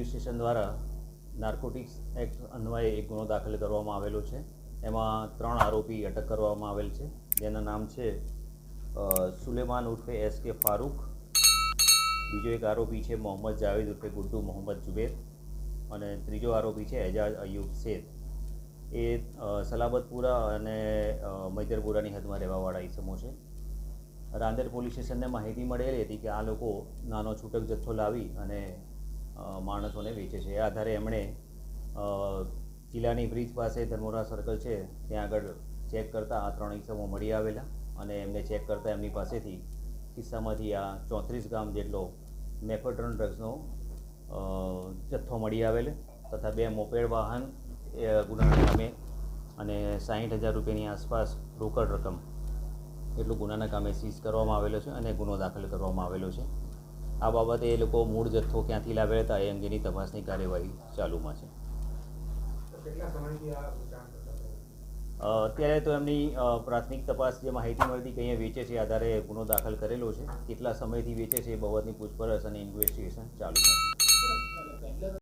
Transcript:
Police station દ્વારા narcotics act અન્વયે એક ગુનો દાખલ કરવામાં આવેલો છે। એમાં 3 આરોપી અટક કરવામાં આવેલ છે, જેના નામ છે સુલેમાન ઉર્ફે SK ફારૂક, બીજો એક આરોપી છે મોહમ્મદ જાવેદ ઉર્ફે ગુડ્ડુ મોહમ્મદ જુબેર અને ત્રીજો આરોપી છે એજાજ અયુબ શેખ। એ સલાબતપુરા અને મૈદરપુરાની હદમાં રહેવાવાળા ઇસમો છે। રાંદેર પોલીસ સ્ટેશનને માહિતી મળેલી હતી કે આ લોકો નાનો છૂટક જથ્થો લાવી અને માણસોને વેચે છે। એ આધારે એમણે કિલ્લાની બ્રિજ પાસે ધર્મોરા સર્કલ છે ત્યાં આગળ ચેક કરતાં આ 3 ઇસમો મળી આવેલા અને એમને ચેક કરતાં એમની પાસેથી કિસ્સામાંથી આ 34 ગ્રામ જેટલો મેફેડ્રોન ડ્રગ્સનો જથ્થો મળી આવેલ તથા 2 મોપેડ વાહન ગુનાના કામે અને 60,000 રૂપિયાની આસપાસ રોકડ રકમ એટલું ગુનાના કામે સીઝ કરવામાં આવેલો છે અને ગુનો દાખલ કરવામાં આવેલો છે। આ બાબતે એ લોકો મૂળ જથ્થો ક્યાંથી લાવેલા હતા એ અંગેની તપાસની કાર્યવાહી ચાલુમાં છે। અત્યારે તો એમની પ્રાથમિક તપાસ જે માહિતી મળતી કે અહીંયા વેચે છે આધારે ગુનો દાખલ કરેલો છે। કેટલા સમયથી વેચે છે એ બાબતની પૂછપરછ અને ઇન્વેસ્ટિગેશન ચાલુ છે।